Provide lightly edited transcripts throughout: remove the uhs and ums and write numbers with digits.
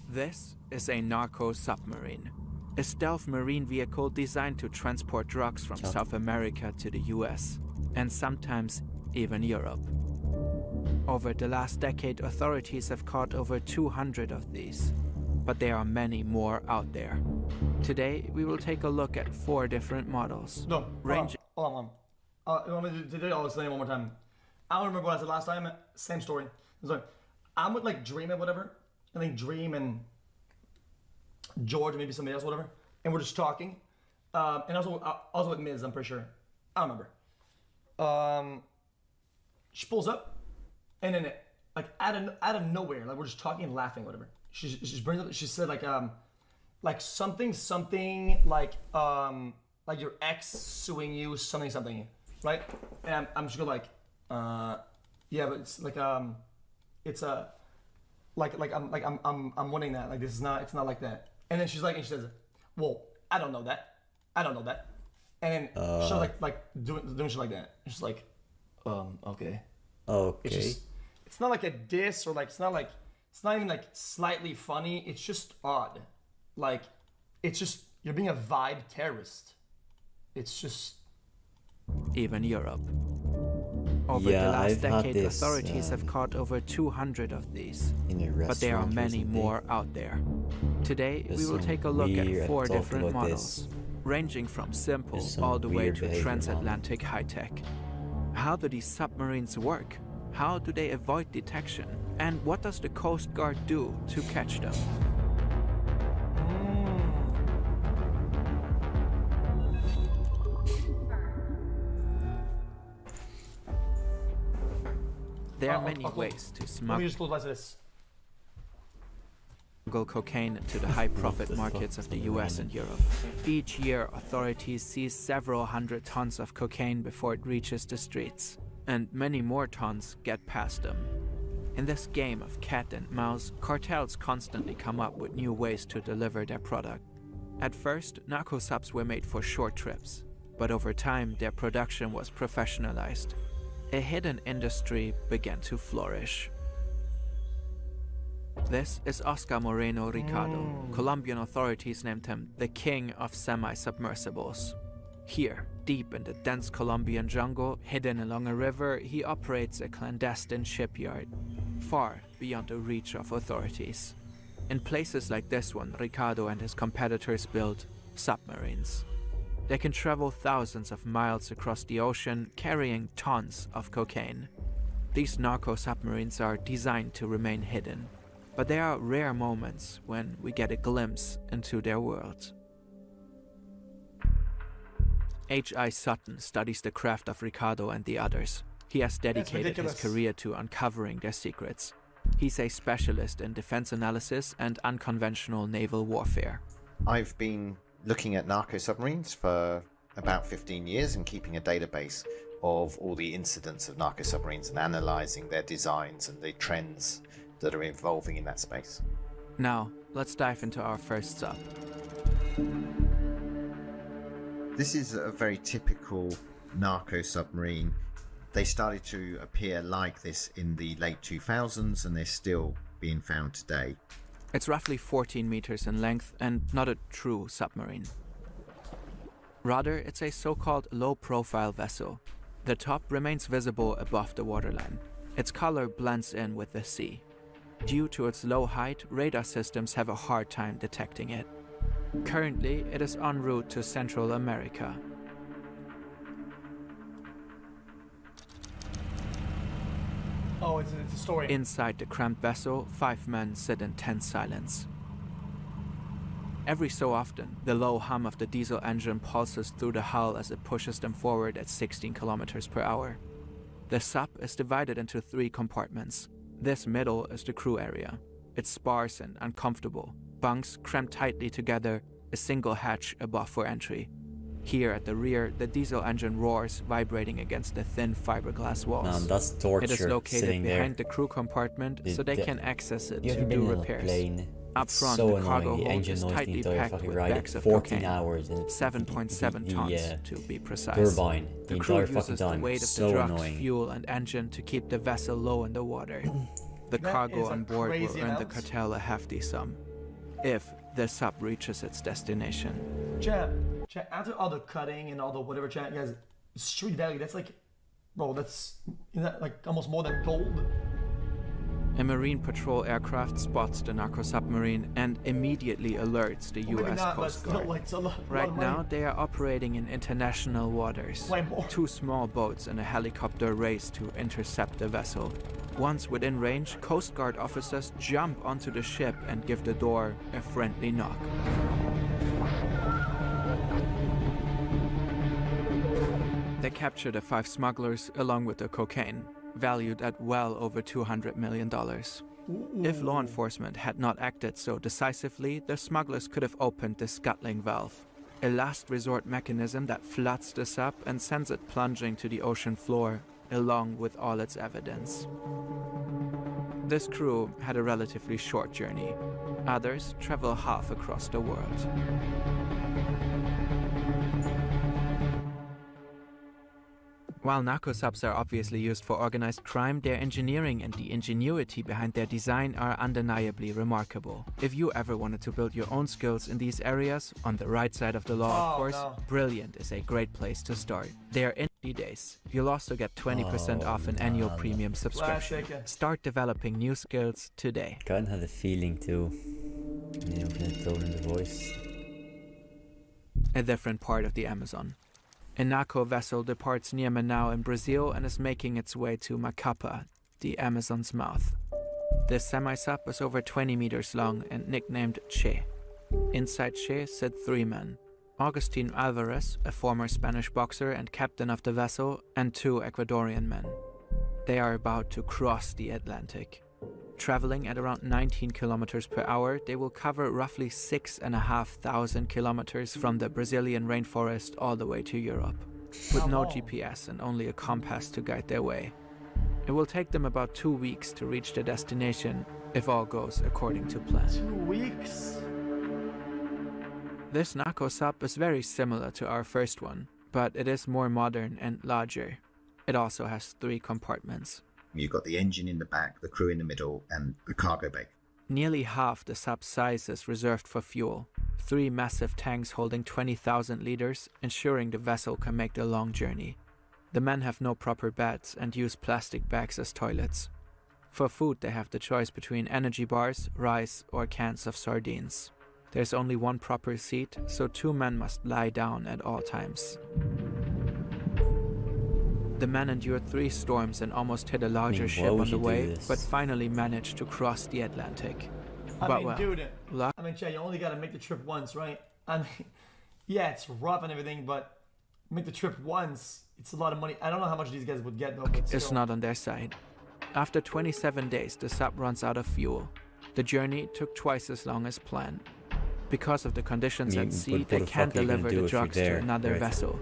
This is a Narco submarine, a stealth marine vehicle designed to transport drugs from South America to the US, and sometimes even Europe. Over the last decade, authorities have caught over 200 of these, but there are many more out there. Today, we will take a look at 4 different models. No, hold on. You want me to do it? I'll explain it one more time. I don't remember what I said last time. Same story. So I'm with like Dream and whatever. I think Dream and George, maybe somebody else, whatever. And we're just talking. And also with Miz, I'm pretty sure. I don't remember. She pulls up, and then like out of nowhere, like we're just talking and laughing, whatever. She brings up. She said like something like your ex suing you, something, right? And I'm just going like, yeah, but it's like it's a I'm winning that. Like it's not like that. And then she says, well, I don't know that. And then she'll like doing shit like that. It's just like, okay. It's not like a diss, or like it's not even like slightly funny. It's just odd. Like it's just, you're being a vibe terrorist. It's just. Even Europe. Over the last decade, authorities have caught over 200 of these, but there are many more out there. Today, we will take a look at 4 different models, ranging from simple all the way to transatlantic high-tech. How do these submarines work? How do they avoid detection? And what does the Coast Guard do to catch them? There are many ways to smuggle cocaine into the high-profit markets of the US and Europe. Each year, authorities seize several hundred tons of cocaine before it reaches the streets, and many more tons get past them. In this game of cat and mouse, cartels constantly come up with new ways to deliver their product. At first, narco subs were made for short trips, but over time, their production was professionalized. A hidden industry began to flourish. This is Oscar Moreno Ricardo. Colombian authorities named him the king of semi-submersibles. Here, deep in the dense Colombian jungle, hidden along a river, he operates a clandestine shipyard, far beyond the reach of authorities. In places like this one, Ricardo and his competitors build submarines. They can travel thousands of miles across the ocean, carrying tons of cocaine. These narco submarines are designed to remain hidden, but there are rare moments when we get a glimpse into their world. H.I. Sutton studies the craft of Ricardo and the others. He has dedicated his career to uncovering their secrets. He's a specialist in defense analysis and unconventional naval warfare. I've been looking at narco submarines for about 15 years and keeping a database of all the incidents of narco submarines and analyzing their designs and the trends that are evolving in that space. Now, let's dive into our first sub. This is a very typical narco submarine. They started to appear like this in the late 2000s, and they're still being found today. It's roughly 14 meters in length and not a true submarine. Rather, it's a so-called low-profile vessel. The top remains visible above the waterline. Its color blends in with the sea. Due to its low height, radar systems have a hard time detecting it. Currently, it is en route to Central America. Oh, it's a story. Inside the cramped vessel, 5 men sit in tense silence. Every so often, the low hum of the diesel engine pulses through the hull as it pushes them forward at 16 kilometers per hour. The sub is divided into 3 compartments. This middle is the crew area. It's sparse and uncomfortable. Bunks cramped tightly together, a single hatch above for entry. Here at the rear, the diesel engine roars, vibrating against the thin fiberglass walls. Man, that's torture. It is located behind the crew compartment, so they can access it to do repairs. Up front, the cargo hold is tightly packed with bags of cocaine, 7.7 tons to be precise. Turbine, the crew uses the weight of the drugs, fuel and engine to keep the vessel low in the water. The cargo on board will earn the cartel a hefty sum. if the sub reaches its destination. Chat, after all the cutting and all the whatever, chat, guys, street value, that's like, bro, that's like almost more than gold. A Marine patrol aircraft spots the Narco submarine and immediately alerts the US Coast Guard. Right now, they are operating in international waters. 2 small boats and a helicopter race to intercept the vessel. Once within range, Coast Guard officers jump onto the ship and give the door a friendly knock. They capture the 5 smugglers along with the cocaine, valued at well over $200 million. If law enforcement had not acted so decisively, the smugglers could have opened the scuttling valve, a last resort mechanism that floods the sub and sends it plunging to the ocean floor, along with all its evidence. This crew had a relatively short journey. Others travel half across the world. While narco subs are obviously used for organized crime, their engineering and the ingenuity behind their design are undeniably remarkable. If you ever wanted to build your own skills in these areas, on the right side of the law, of course, Brilliant is a great place to start. They are in 30 days. You'll also get 20% off an annual premium subscription. Start developing new skills today. Kind of had a feeling too. You know, the tone in the voice. A different part of the Amazon. A Narco vessel departs near Manaus in Brazil and is making its way to Macapa, the Amazon's mouth. This semi-sub is over 20 meters long and nicknamed Che. Inside Che sit 3 men: Agustin Alvarez, a former Spanish boxer and captain of the vessel, and 2 Ecuadorian men. They are about to cross the Atlantic. Traveling at around 19 kilometers per hour, they will cover roughly 6,500 kilometers from the Brazilian rainforest all the way to Europe, with no GPS and only a compass to guide their way. It will take them about 2 weeks to reach their destination, if all goes according to plan. 2 weeks? This Narco sub is very similar to our first one, but it is more modern and larger. It also has 3 compartments. You've got the engine in the back, the crew in the middle, and the cargo bay. Nearly half the sub's size is reserved for fuel. 3 massive tanks holding 20,000 liters, ensuring the vessel can make the long journey. The men have no proper beds and use plastic bags as toilets. For food, they have the choice between energy bars, rice, or cans of sardines. There's only 1 proper seat, so 2 men must lie down at all times. The men endured 3 storms and almost hit a larger ship on the way, but finally managed to cross the Atlantic. Chad, you only gotta make the trip once, right? I mean, yeah, it's rough and everything, but make the trip once, it's a lot of money. I don't know how much these guys would get though, but still. It's not on their side. After 27 days, the sub runs out of fuel. The journey took twice as long as planned. Because of the conditions at sea, they can't deliver the drugs to another vessel.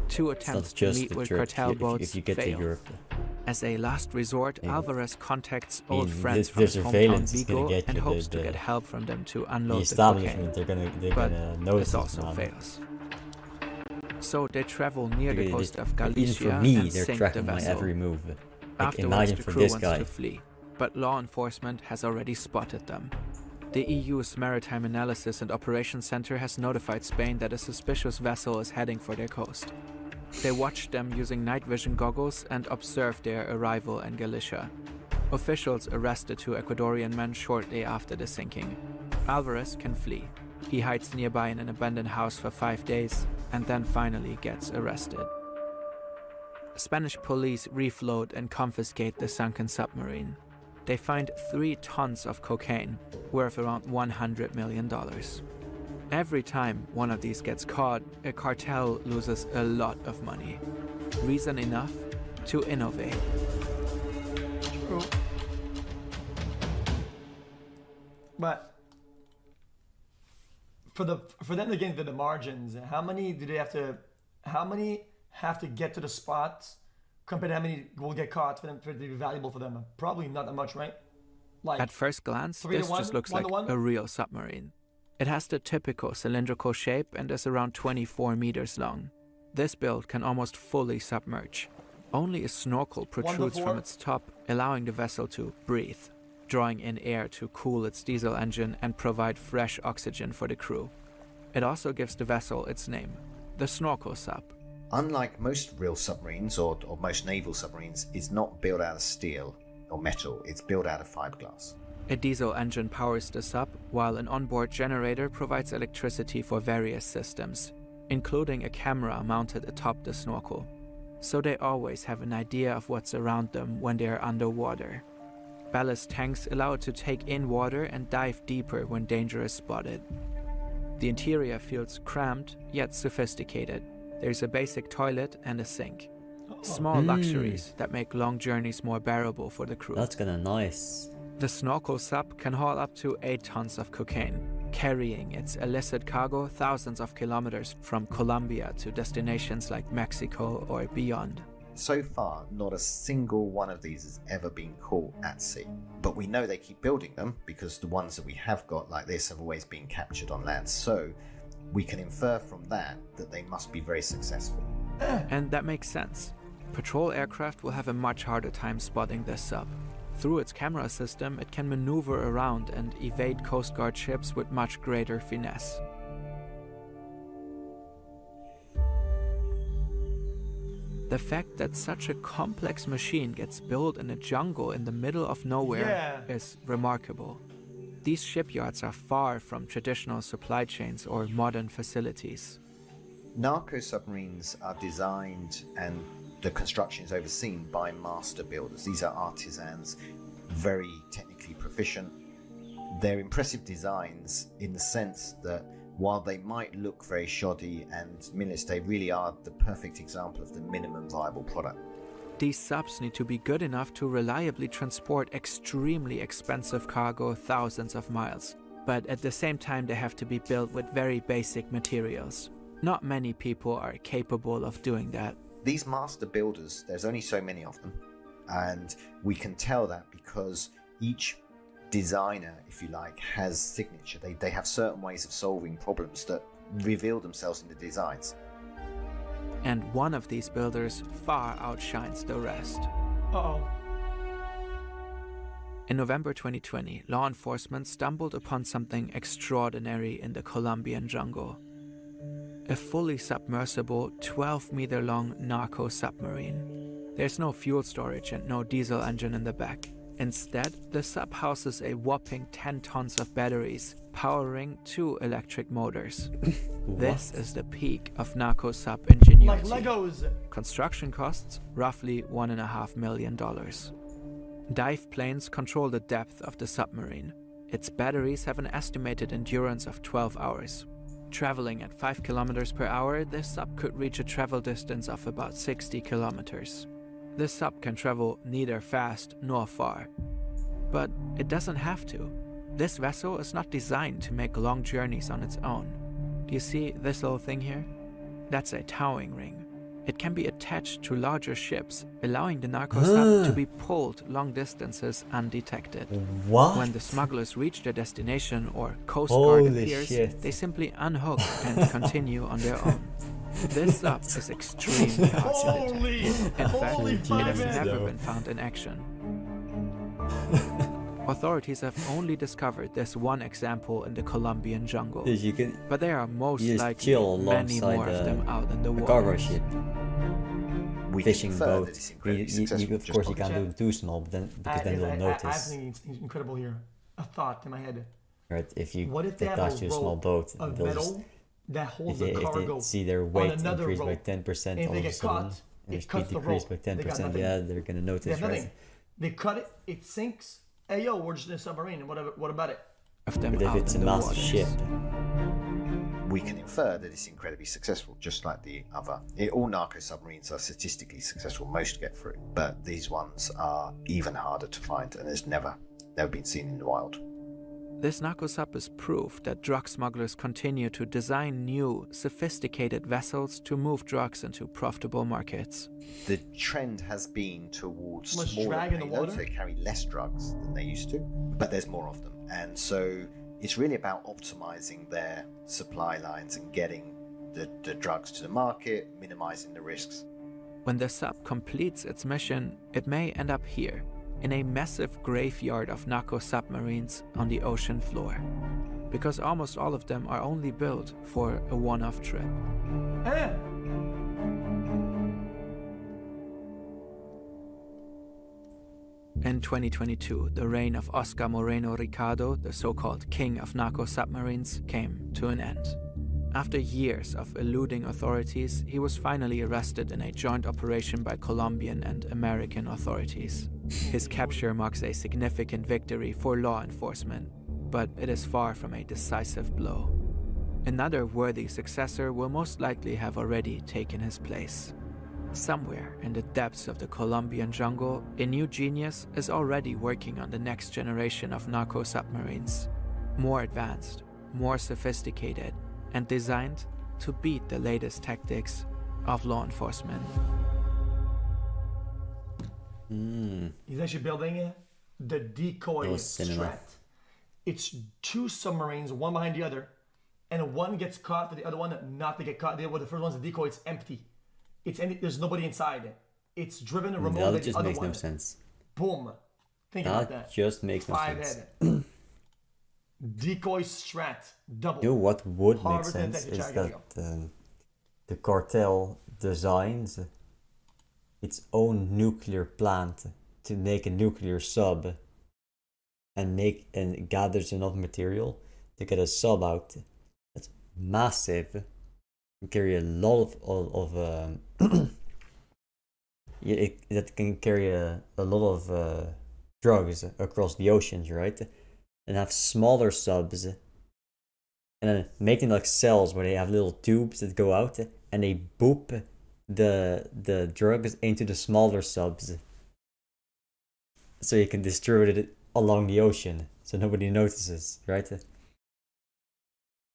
2 attempts to meet with cartel boats fail. As a last resort, Alvarez contacts old friends from his hometown Vigo and hopes to get help from them to unload the cocaine. But this also fails. So they travel near the coast of Galicia and sink the vessel. Afterwards, the crew wants to flee, but law enforcement has already spotted them. The EU's Maritime Analysis and Operations Center has notified Spain that a suspicious vessel is heading for their coast. They watched them using night vision goggles and observed their arrival in Galicia. Officials arrest the 2 Ecuadorian men shortly after the sinking. Alvarez can flee. He hides nearby in an abandoned house for 5 days and then finally gets arrested. Spanish police refloat and confiscate the sunken submarine. They find 3 tons of cocaine, worth around $100 million. Every time one of these gets caught, a cartel loses a lot of money. Reason enough to innovate. True. But for them to get into the margins, how many have to get to the spots compared to how many will get caught for them to be valuable for them? Probably not that much, right? Like, at first glance, this just looks like a real submarine. It has the typical cylindrical shape and is around 24 meters long. This build can almost fully submerge. Only a snorkel protrudes from its top, allowing the vessel to breathe. drawing in air to cool its diesel engine and provide fresh oxygen for the crew. It also gives the vessel its name, the snorkel sub. Unlike most real submarines or most naval submarines, it's not built out of steel or metal, it's built out of fiberglass. A diesel engine powers the sub, while an onboard generator provides electricity for various systems, including a camera mounted atop the snorkel, so they always have an idea of what's around them when they are underwater. Ballast tanks allow it to take in water and dive deeper when danger is spotted. The interior feels cramped yet sophisticated. There's a basic toilet and a sink. Small luxuries that make long journeys more bearable for the crew. That's kinda nice. The snorkel sub can haul up to 8 tons of cocaine, carrying its illicit cargo thousands of kilometers from Colombia to destinations like Mexico or beyond. So far, not a single one of these has ever been caught at sea. But we know they keep building them because the ones that we have got like this have always been captured on land. So we can infer from that that they must be very successful. And that makes sense. Patrol aircraft will have a much harder time spotting this sub. Through its camera system, it can maneuver around and evade Coast Guard ships with much greater finesse. The fact that such a complex machine gets built in a jungle in the middle of nowhere is remarkable. These shipyards are far from traditional supply chains or modern facilities. Narco submarines are designed and the construction is overseen by master builders. These are artisans, very technically proficient. They're impressive designs in the sense that while they might look very shoddy and minimalist, they really are the perfect example of the minimum viable product. These subs need to be good enough to reliably transport extremely expensive cargo thousands of miles, but at the same time they have to be built with very basic materials. Not many people are capable of doing that. These master builders, there's only so many of them, and we can tell that because each designer, if you like, has signature. They have certain ways of solving problems that reveal themselves in the designs. And one of these builders far outshines the rest. Uh-oh. In November 2020, law enforcement stumbled upon something extraordinary in the Colombian jungle. A fully submersible, 12-meter-long Narco submarine. There's no fuel storage and no diesel engine in the back. Instead, the sub houses a whopping 10 tons of batteries, powering 2 electric motors. This is the peak of Narco sub ingenuity. Like Legos. Construction costs roughly $1.5 million. Dive planes control the depth of the submarine. Its batteries have an estimated endurance of 12 hours. Traveling at 5 kilometers per hour, this sub could reach a travel distance of about 60 kilometers. This sub can travel neither fast nor far. But it doesn't have to. This vessel is not designed to make long journeys on its own. Do you see this little thing here? That's a towing ring. It can be attached to larger ships, allowing the Narco sub to be pulled long distances undetected. What? When the smugglers reach their destination or Coast Guard Holy appears, shit. they simply unhook and continue on their own. This sub is extremely hard to detect. In fact, it has never been found in action. Authorities have only discovered this one example in the Colombian jungle, You can but there are most just likely chill many alongside more of them out in the cargo waters. ship. We can Fishing infer boat. that it's incredibly successful Of just course, you by- can't do it too small, but then because then they'll I notice. think it's incredible here. A thought in my head. Right? If you What if they have attach to a a small rope boat, of they'll metal just, that holds if the they cargo see their on weight another increase by rope? 10% And if all they of a get sudden, caught, and their it cuts speed the decreased by rope. They got 10%, nothing. yeah, they're gonna They notice, have nothing. right? They cut it, it sinks. Hey yo, we're just in a submarine. And what about it? Of them But if out it's a in the massive waters. ship, We can infer that it's incredibly successful, just like the other. All narco submarines are statistically successful, most get through, but these ones are even harder to find and has never been seen in the wild. This Narco sub is proof that drug smugglers continue to design new, sophisticated vessels to move drugs into profitable markets. The trend has been towards Less smaller drag in the payloads. water? They carry less drugs than they used to, but there's more of them. And so it's really about optimizing their supply lines and getting the drugs to the market, minimizing the risks. When the sub completes its mission, it may end up here, in a massive graveyard of Narco submarines on the ocean floor, because almost all of them are only built for a one-off trip. In 2022, the reign of Oscar Moreno Ricardo, the so-called king of narco submarines, came to an end. After years of eluding authorities, he was finally arrested in a joint operation by Colombian and American authorities. His capture marks a significant victory for law enforcement, but it is far from a decisive blow. Another worthy successor will most likely have already taken his place. Somewhere in the depths of the Colombian jungle, a new genius is already working on the next generation of narco submarines. More advanced, more sophisticated, and designed to beat the latest tactics of law enforcement. He's actually building the decoy strat. It's 2 submarines, one behind the other, and one gets caught for the other one not to get caught. The first one's a decoy, it's empty. It's empty, there's nobody inside. It's driven and removed. That just makes no sense. Boom. Think about that. That just makes no 5 sense. head. Decoy strat, double. You know what would make Harvard sense and is Texas, that the cartel designs its own nuclear plant to make a nuclear sub and gathers enough material to get a sub out that's massive and carry a lot of that can carry a lot of drugs across the oceans, right? And have smaller subs, and then making like cells where they have little tubes that go out and they boop the drugs into the smaller subs, so you can distribute it along the ocean so nobody notices, right?